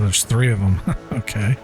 there's 3 of them. Okay.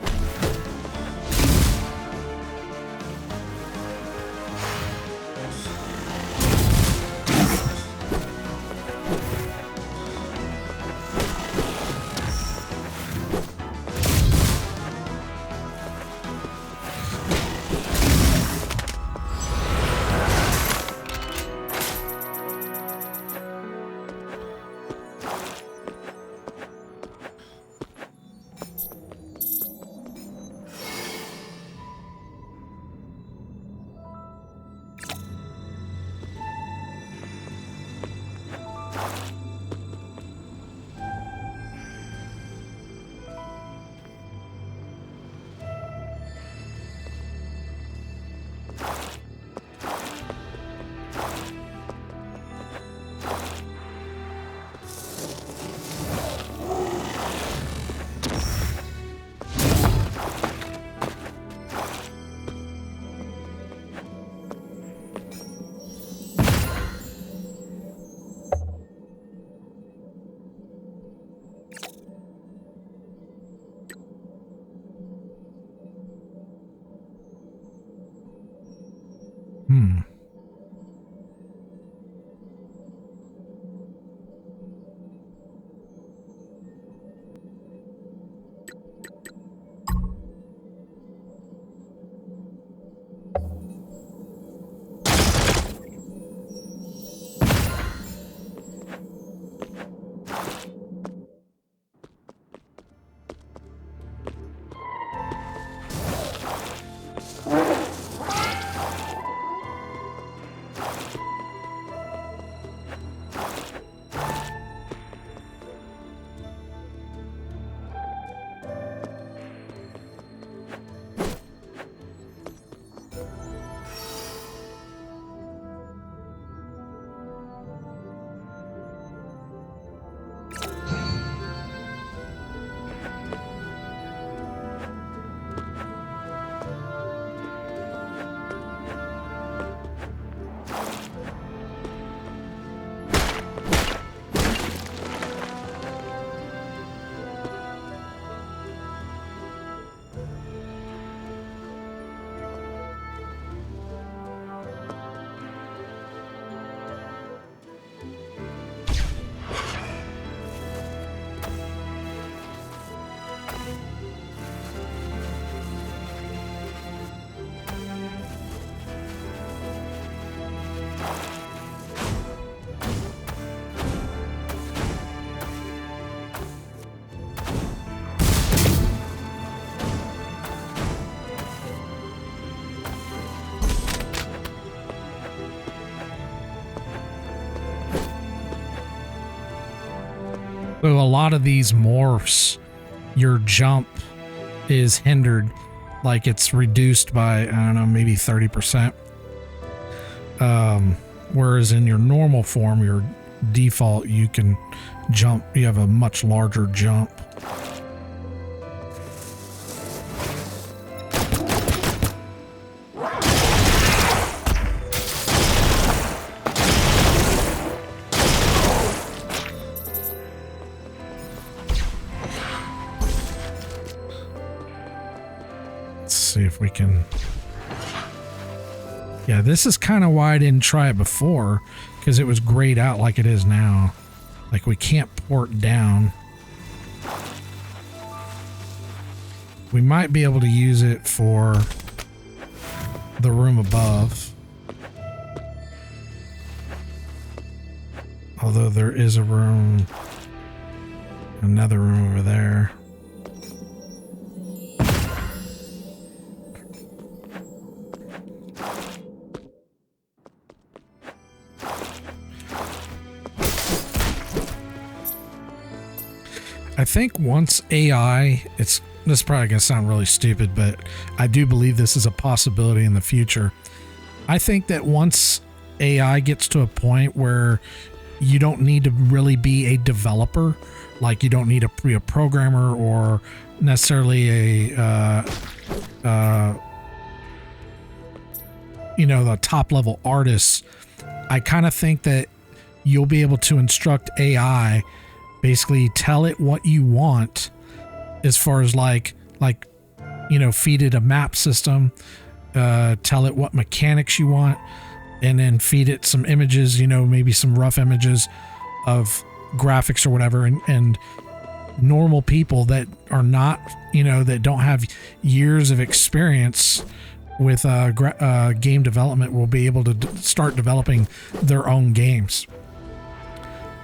So a lot of these morphs, your jump is hindered, like it's reduced by, I don't know, maybe 30%. Whereas in your normal form, your default, you can jump, you have a much larger jump. See if we can. Yeah, this is kind of why I didn't try it before, because it was grayed out like it is now. Like, we can't port down. We might be able to use it for the room above. Although there is a room, another room over there. I think once AI, this is probably going to sound really stupid, but I do believe this is a possibility in the future. I think that once AI gets to a point where you don't need to really be a developer, like you don't need to be a programmer or necessarily a, the top level artists, I kind of think that you'll be able to instruct AI, basically tell it what you want, as far as like feed it a map system, tell it what mechanics you want, and then feed it some images, maybe some rough images of graphics or whatever, and normal people that are not, that don't have years of experience with game development will be able to start developing their own games.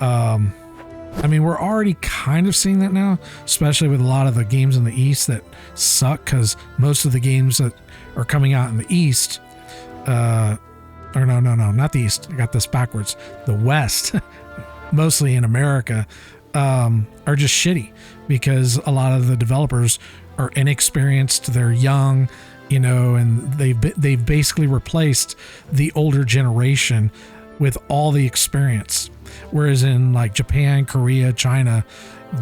We're already kind of seeing that now, especially with a lot of the games in the East that suck, because most of the games that are coming out in the East, not the East. I got this backwards. The West, mostly in America, are just shitty because a lot of the developers are inexperienced. They're young, and they've basically replaced the older generation with all the experience. Whereas in like Japan, Korea, China,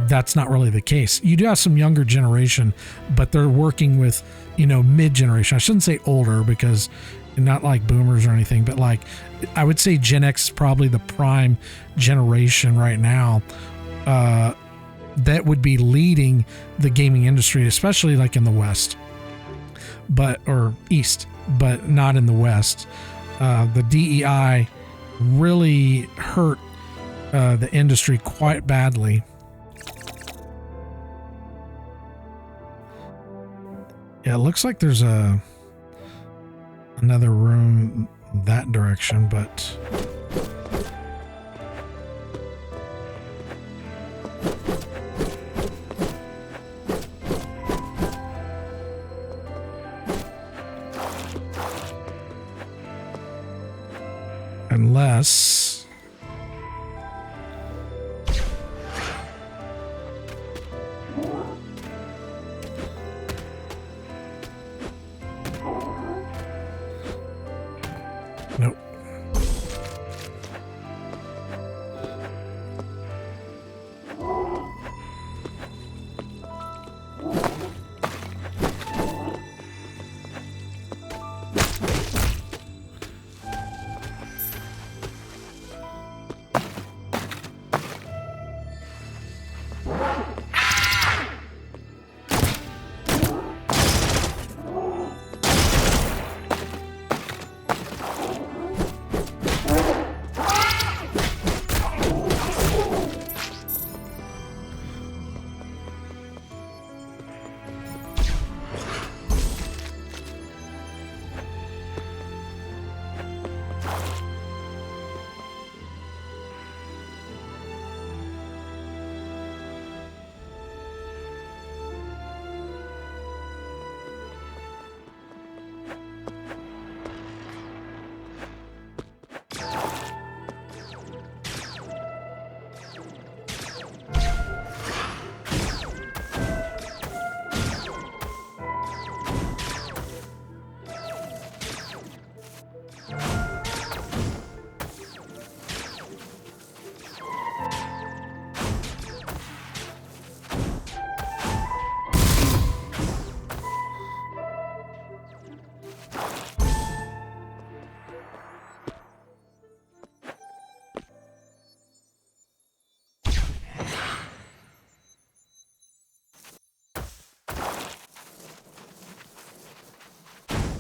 that's not really the case. You do have some younger generation, but they're working with, mid-generation. I shouldn't say older because not like boomers or anything, but like I would say Gen X is probably the prime generation right now that would be leading the gaming industry, especially like in the West, or East, but not in the West. The DEI really hurt the industry quite badly. Yeah, it looks like there's another room that direction, but unless nope.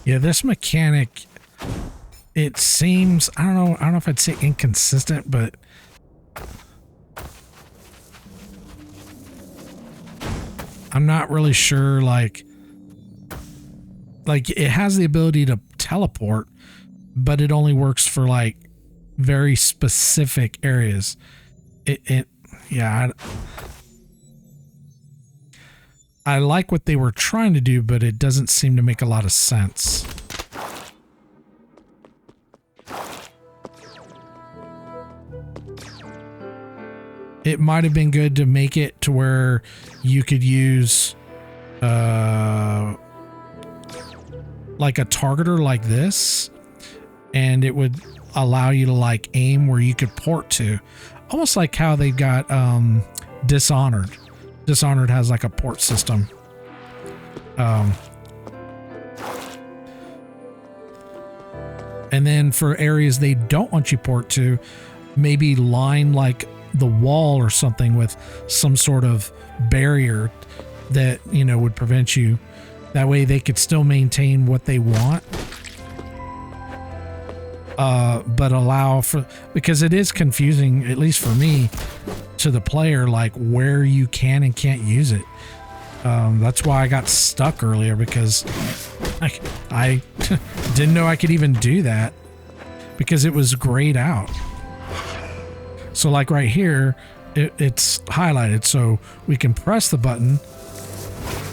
Yeah, this mechanic, it seems, I don't know if I'd say inconsistent, but I'm not really sure, like it has the ability to teleport, but it only works for like very specific areas. I like what they were trying to do, but it doesn't seem to make a lot of sense. It might have been good to make it to where you could use like a targeter like this, and it would allow you to like aim where you could port to, almost like how they've got Dishonored. Dishonored has like a port system. And then for areas they don't want you port to, maybe line like the wall or something with some sort of barrier that, you know, would prevent you. That way they could still maintain what they want, but allow for, because it is confusing, at least for me, to the player, like where you can and can't use it. That's why I got stuck earlier, because I didn't know I could even do that because it was grayed out. So like right here, it's highlighted, so we can press the button.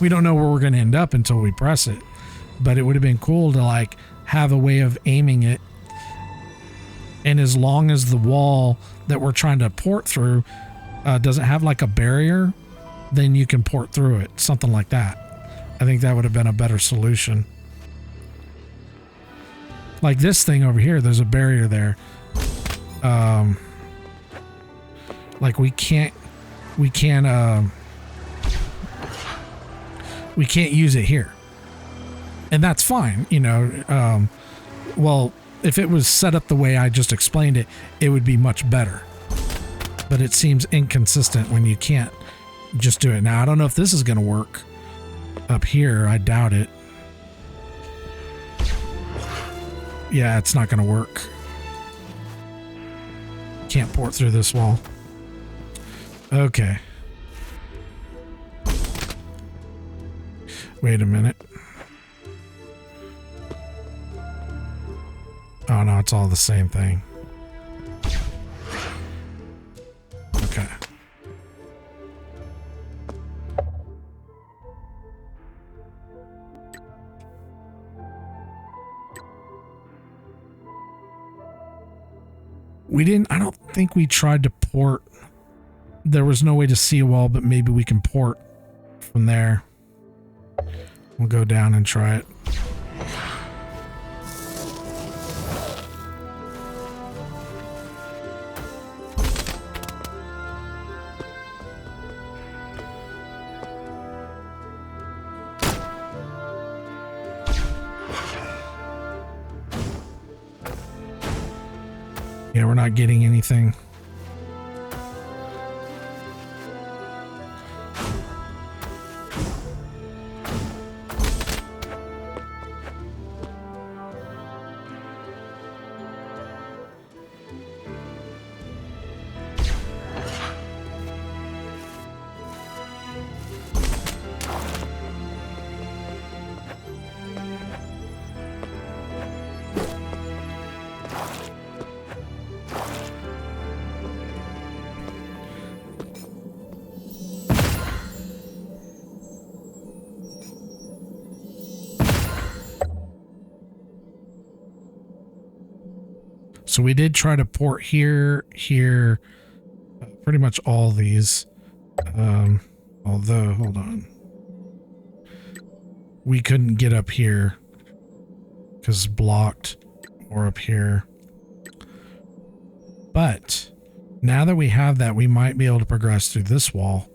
We don't know where we're going to end up until we press it, but it would have been cool to like have a way of aiming it. And as long as the wall that we're trying to port through doesn't have like a barrier, then you can port through it. Something like that. I think that would have been a better solution. Like this thing over here, there's a barrier there. Like we can't use it here. And that's fine, you know. Well, if it was set up the way I just explained it, it would be much better. But it seems inconsistent when you can't just do it. Now, I don't know if this is going to work up here. I doubt it. Yeah, it's not going to work. Can't port through this wall. Okay. Wait a minute. Oh no, it's all the same thing. Okay. I don't think we tried to port. There was no way to see a wall, but maybe we can port from there. We'll go down and try it. Yeah, we're not getting anything. So we did try to port here, pretty much all these. Although, hold on. We couldn't get up here because it's blocked, or up here. But now that we have that, we might be able to progress through this wall.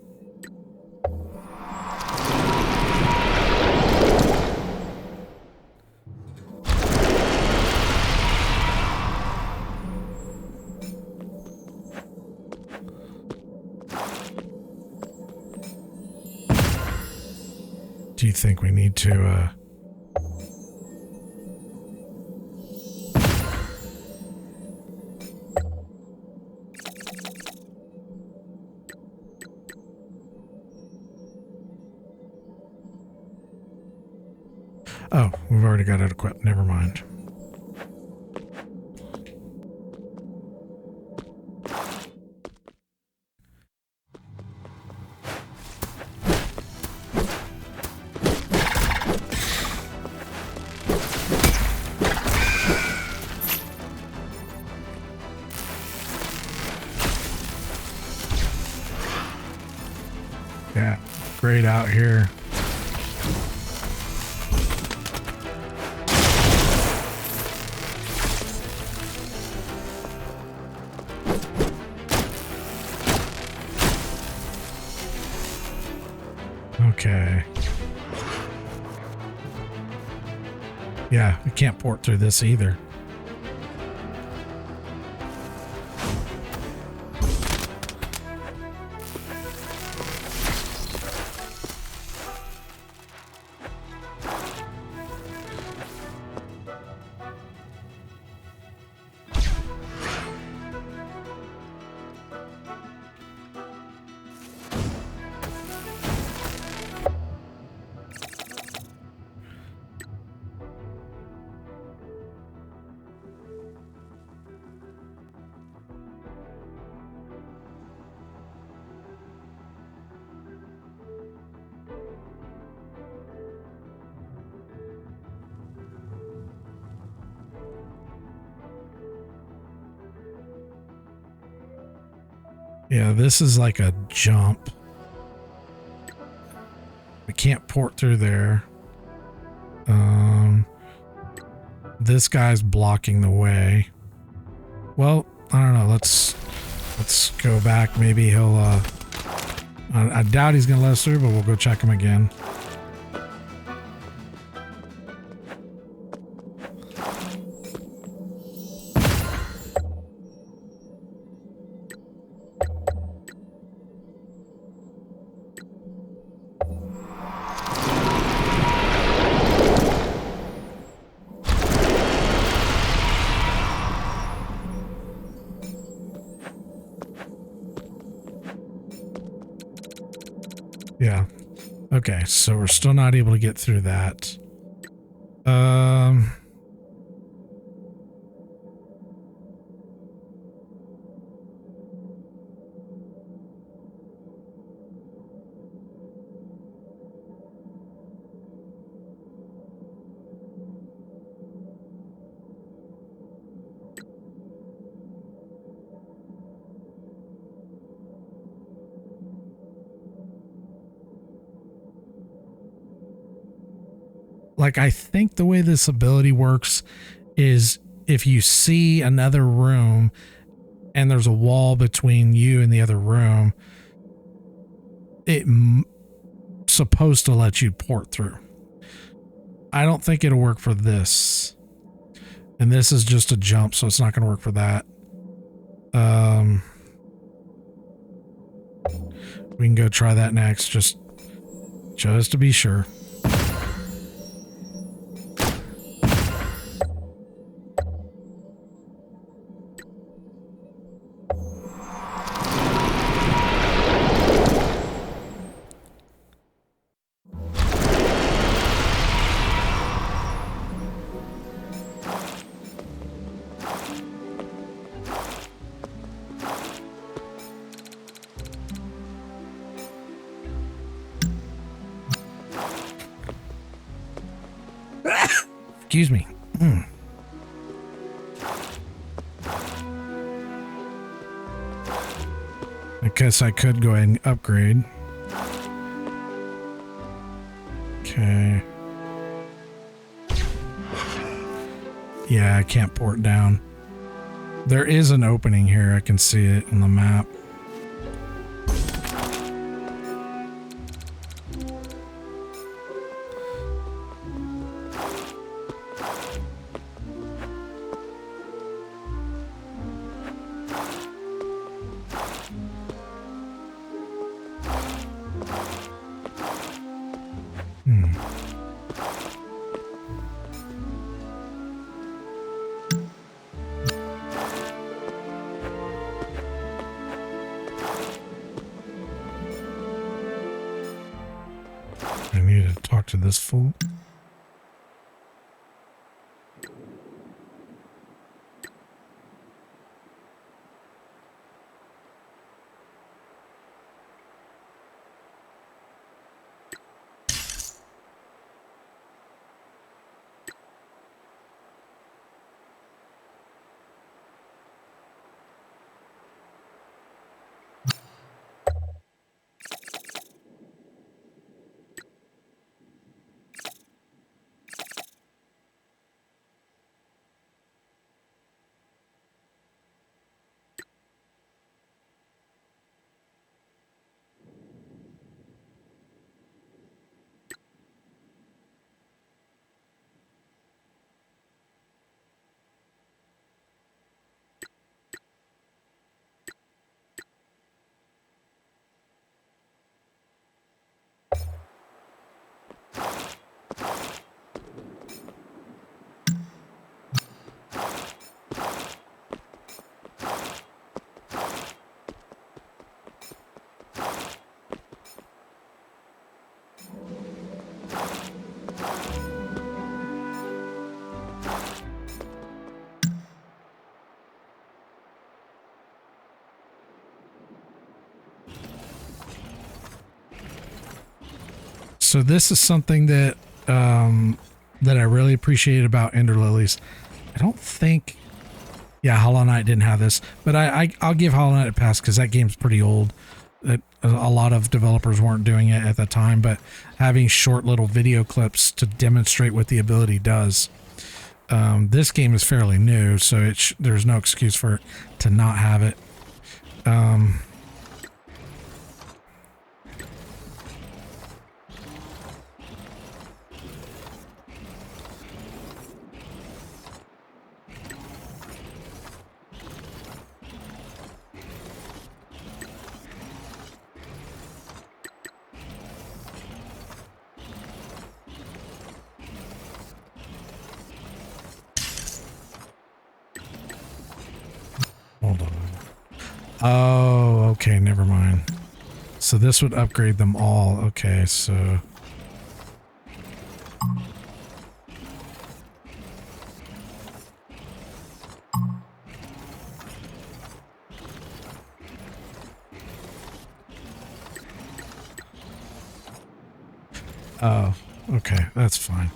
Do you think we need to, Oh, we've already got it equipped. Never mind. Yeah, great out here. Okay. Yeah, we can't port through this either. Yeah, this is like a jump. We can't port through there. This guy's blocking the way. Well, I don't know. Let's go back. Maybe he'll I doubt he's gonna let us through, but we'll go check him again. Yeah. Okay, so we're still not able to get through that. Like, I think the way this ability works is if you see another room and there's a wall between you and the other room, it's supposed to let you port through. I don't think it'll work for this. And this is just a jump, so it's not going to work for that. We can go try that next, just to be sure. Excuse me. I guess I could go ahead and upgrade. Okay. Yeah, I can't port down. There is an opening here. I can see it in the map. I need to talk to this fool. So this is something that that I really appreciate about Ender Lilies. I don't think Yeah, Hollow Knight didn't have this, but I'll give Hollow Knight a pass because that game's pretty old. That a lot of developers weren't doing it at the time, but having short little video clips to demonstrate what the ability does. This game is fairly new, so there's no excuse for it to not have it. Hold on. Oh, okay, never mind. So this would upgrade them all. Okay, so... Oh, okay, that's fine.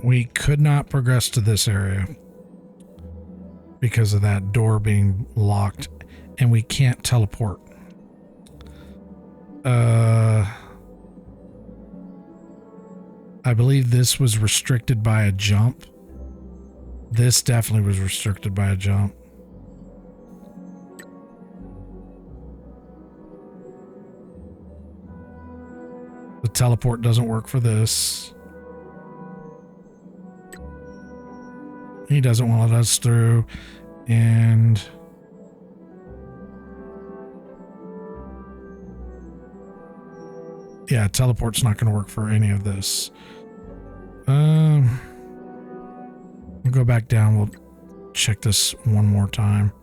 We could not progress to this area because of that door being locked, and we can't teleport. I believe this was restricted by a jump. This definitely was restricted by a jump. The teleport doesn't work for this. He doesn't want to let us through, and yeah, teleport's not going to work for any of this. We'll go back down. We'll check this one more time.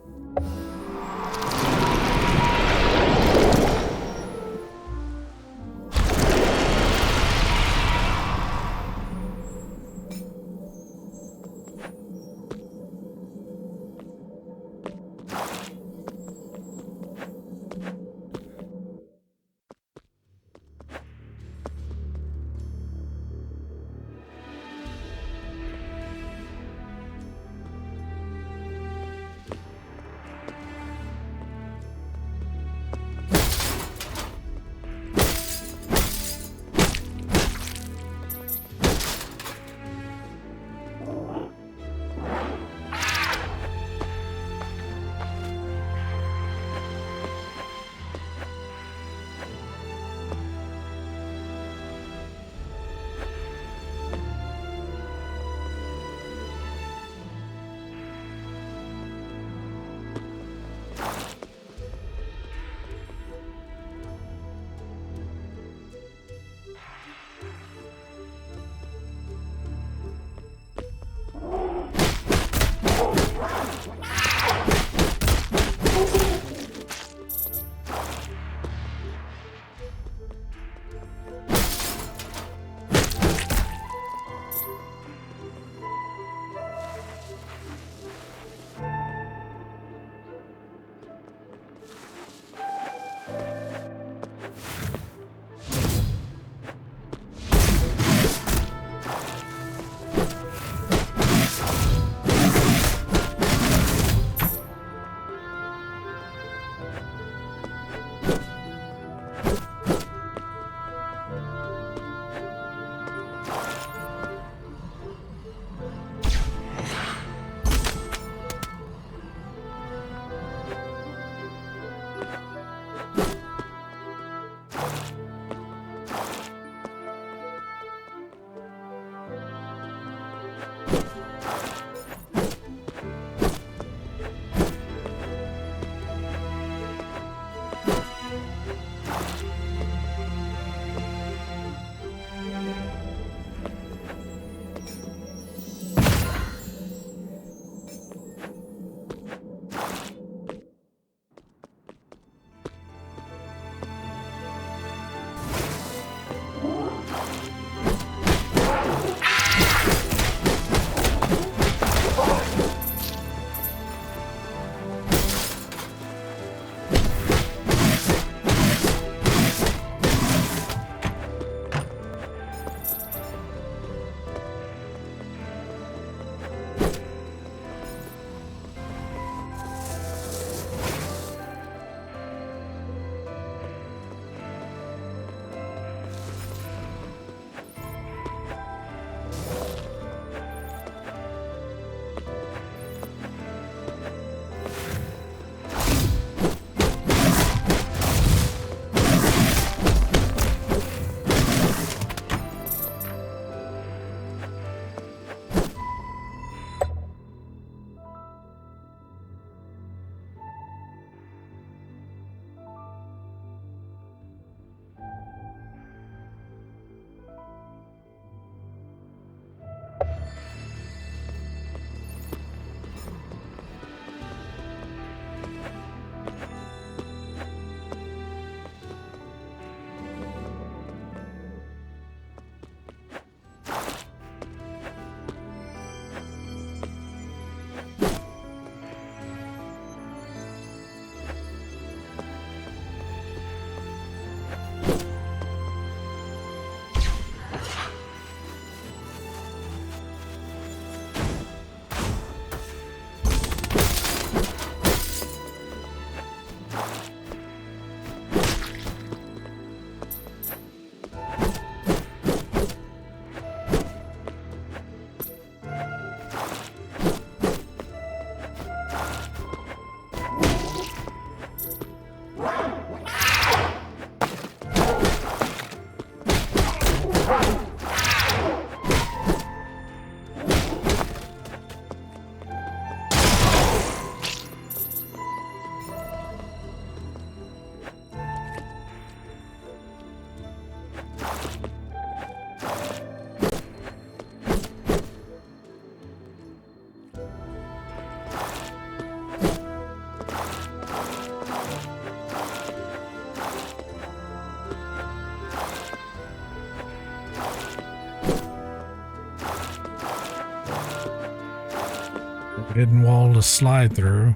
Hidden wall to slide through.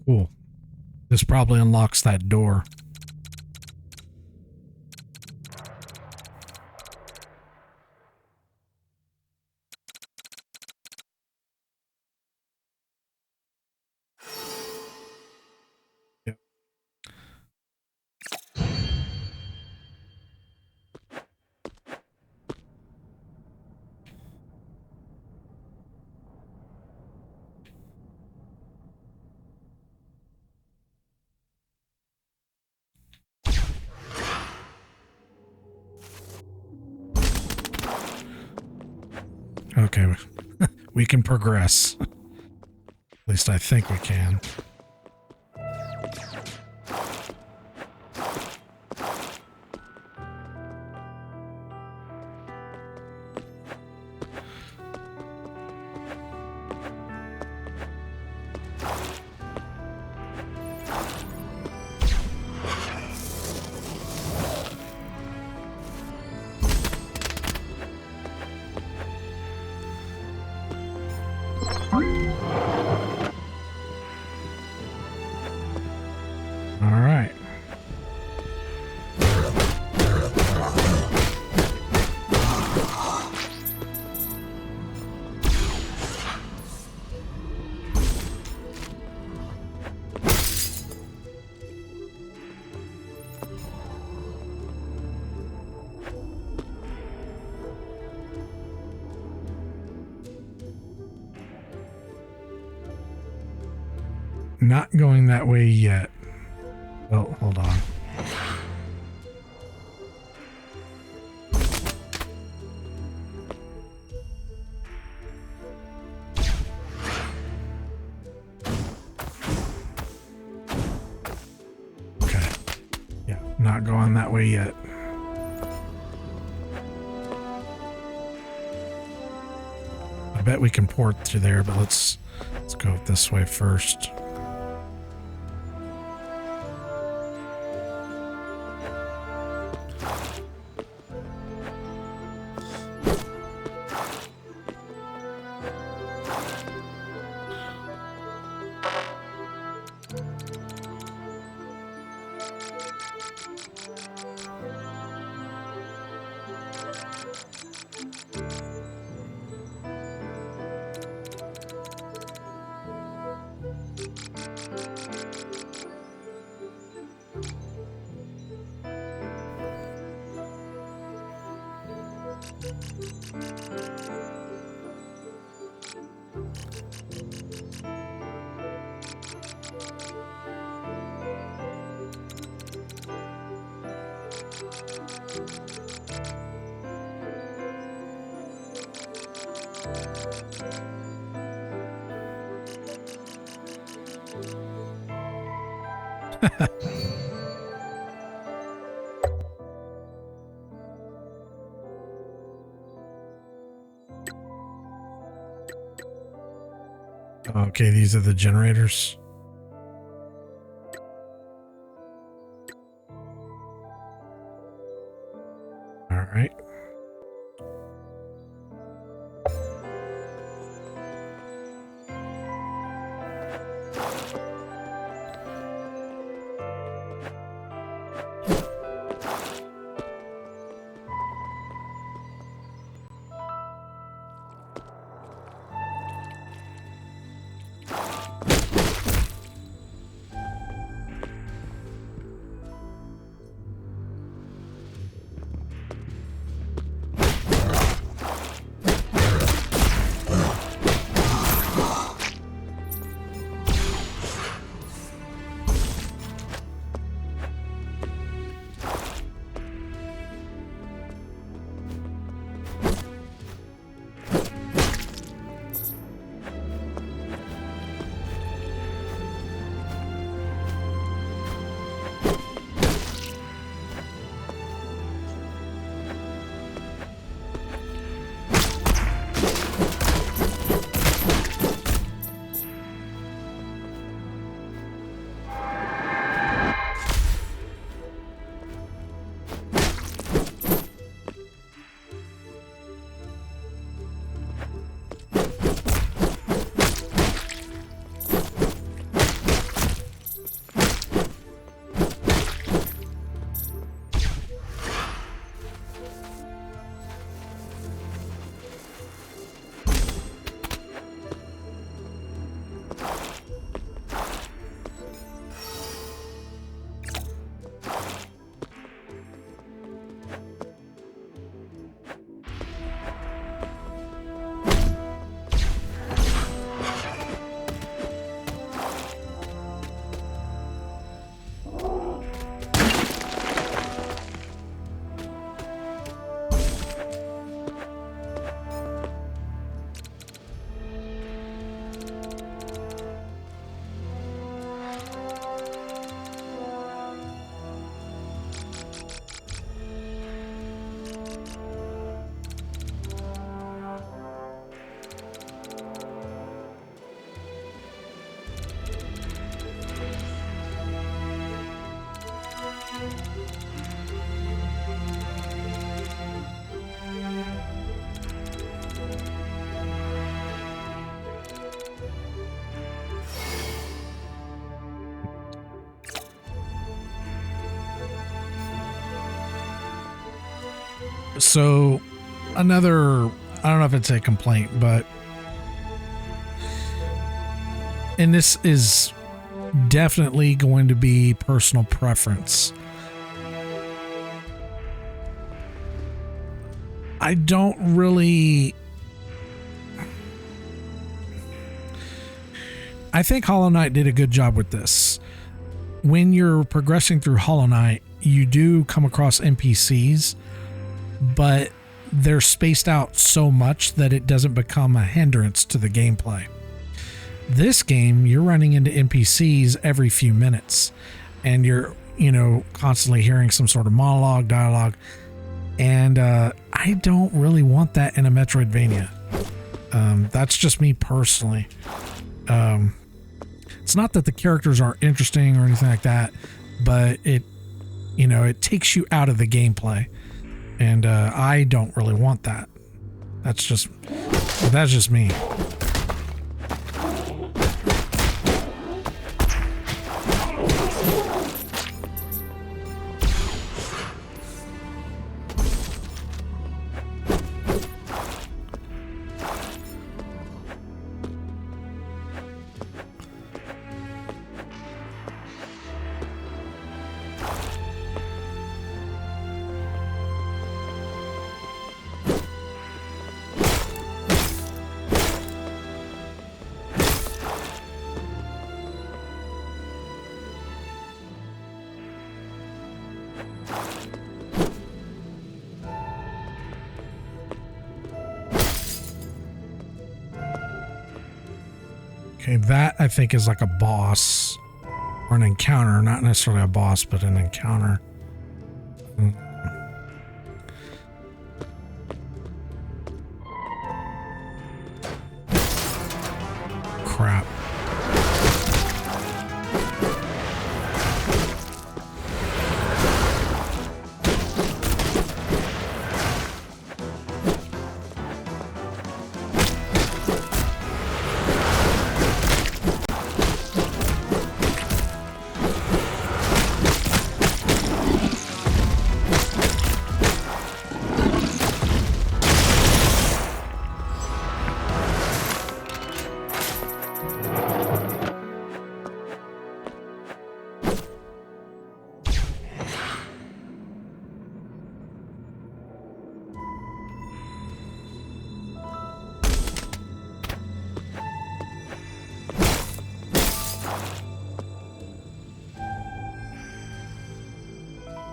Cool. This probably unlocks that door. Yep. Okay, we can progress. At least I think we can. All right. Not going that way yet. Oh, hold on. Okay. Yeah, not going that way yet. I bet we can port through there, but let's go this way first. Okay, these are the generators. All right. So another, I don't know if it's a complaint, but, and this is definitely going to be personal preference. I don't really, I think Hollow Knight did a good job with this. When you're progressing through Hollow Knight, you do come across NPCs, but they're spaced out so much that it doesn't become a hindrance to the gameplay. This game, you're running into NPCs every few minutes, and you're, you know, constantly hearing some sort of monologue, dialogue, and I don't really want that in a Metroidvania. That's just me personally. It's not that the characters aren't interesting or anything like that, but it, you know, it takes you out of the gameplay, and I don't really want that. That's just me. Okay, that I think is like a boss or an encounter, not necessarily a boss, but an encounter. Crap.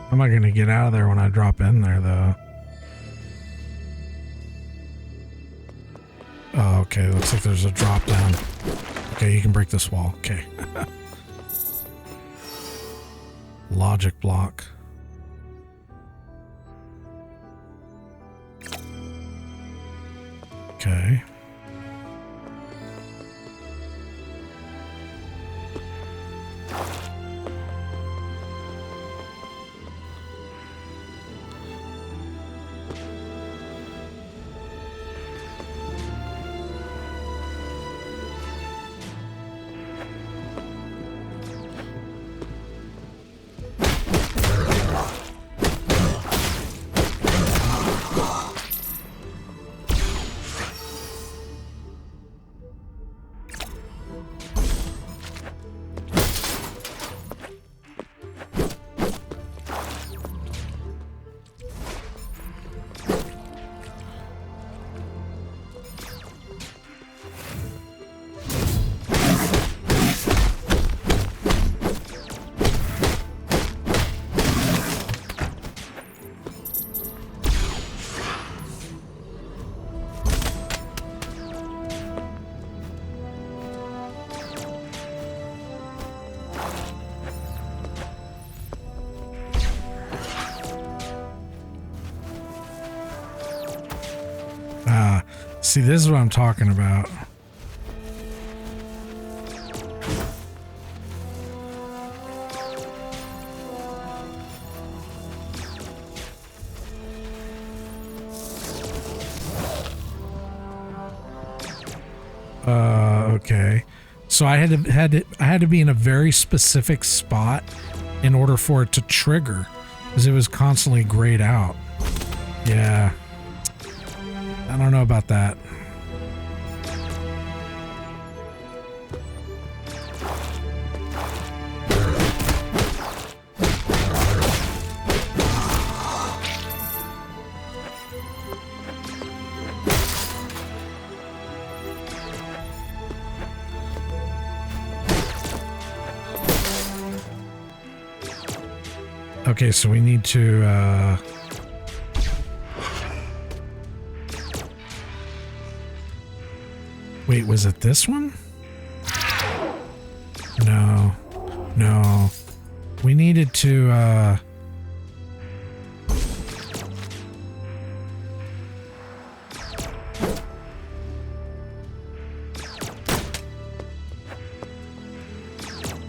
How am I going to get out of there when I drop in there, though? Oh, okay. Looks like there's a drop down. Okay, you can break this wall. Okay. Logic block. Okay. See, this is what I'm talking about. Okay. So I had to be in a very specific spot in order for it to trigger, because it was constantly grayed out. Yeah. I don't know about that. Okay, so we need to, wait, was it this one? No. No. We needed to,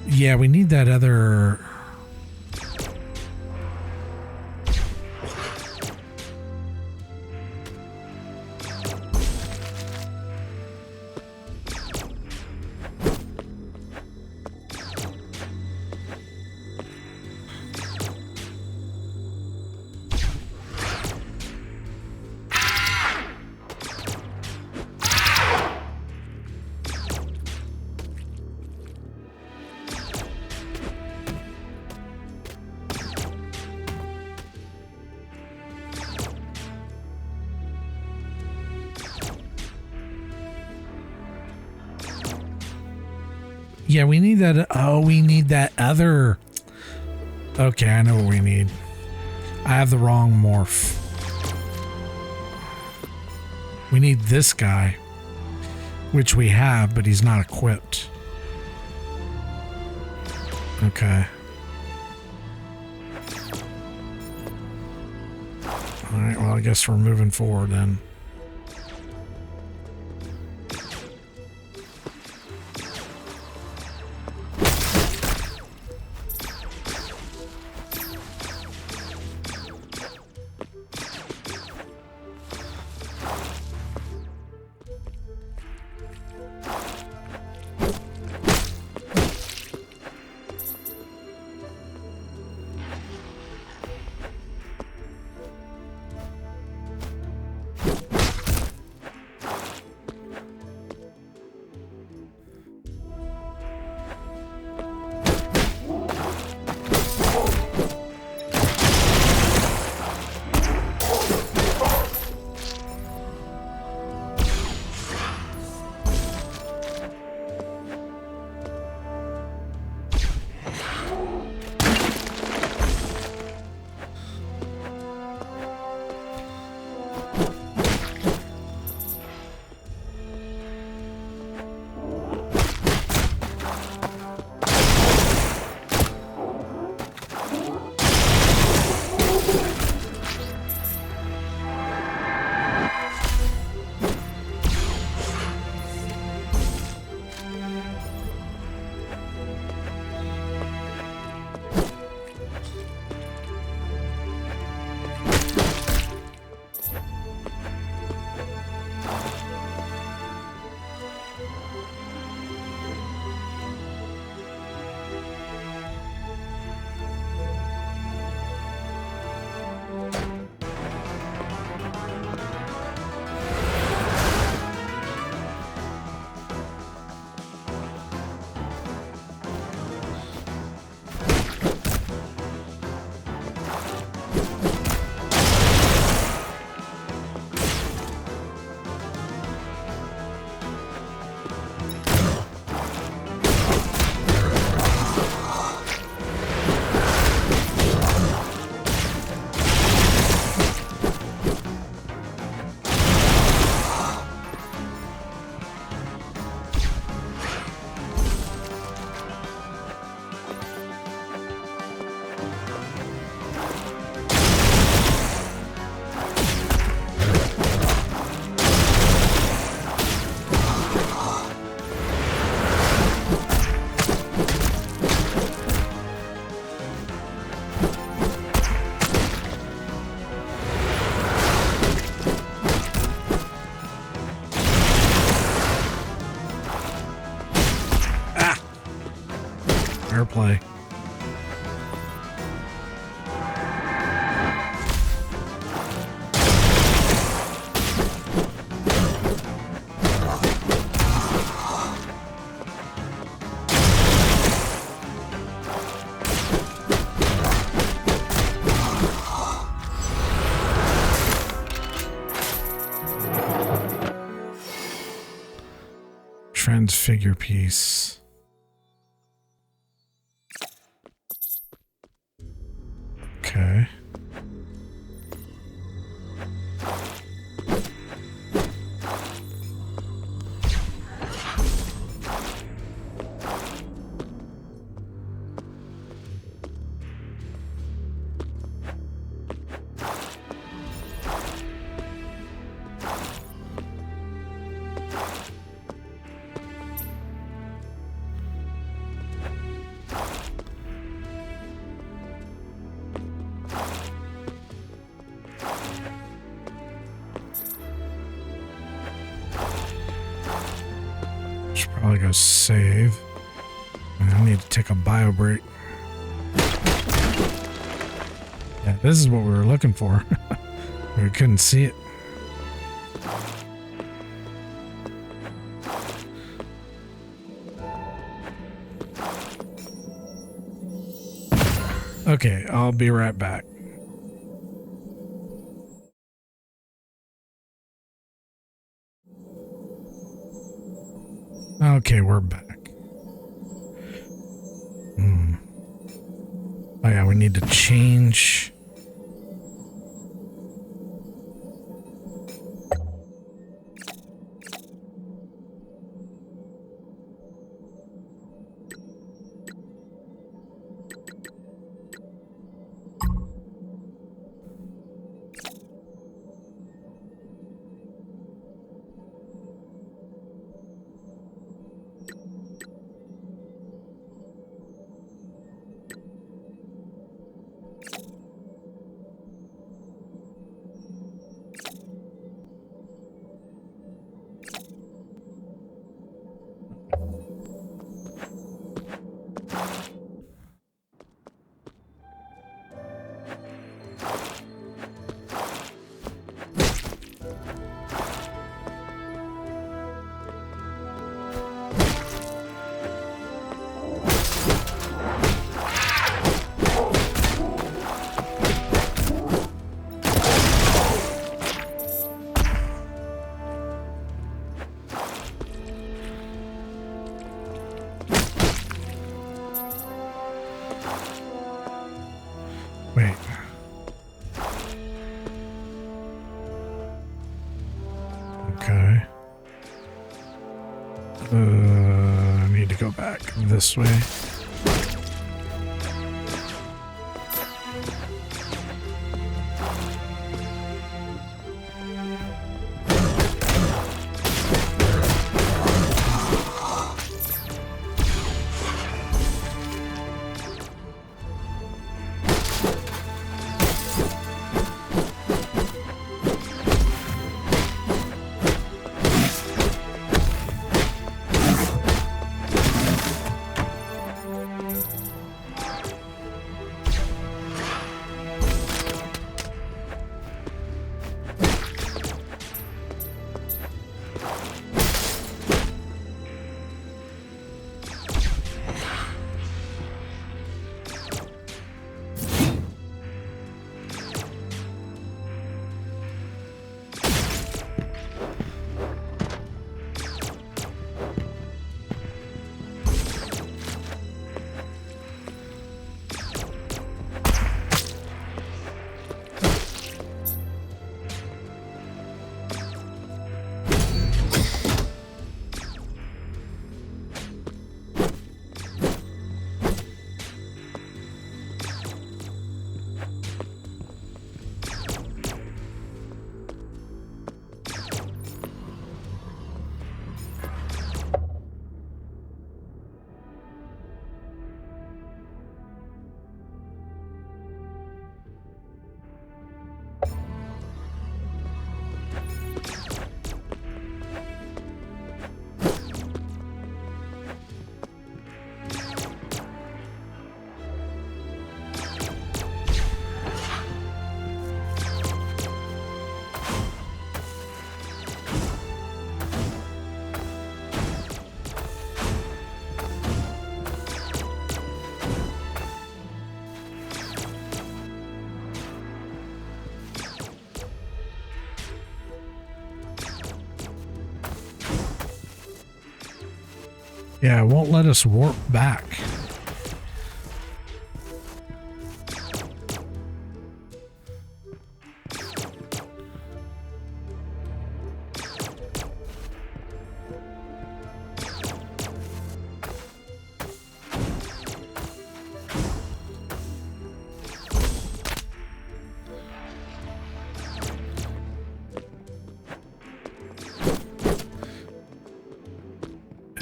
yeah, we need that other... Yeah, we need that. Oh, we need that other. Okay, I know what we need. I have the wrong morph. We need this guy, which we have, but he's not equipped. Okay. All right, well, I guess we're moving forward then. Play. figure piece. Okay. Should probably go save. I need to take a bio break. Yeah, this is what we were looking for. We couldn't see it. Okay, I'll be right back. Okay, we're back. Oh yeah, we need to change. Wait. Okay. I need to go back this way. Yeah, it won't let us warp back.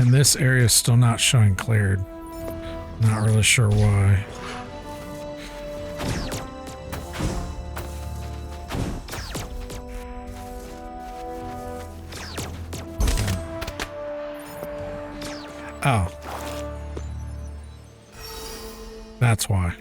And this area is still not showing cleared. Not really sure why. Oh. That's why.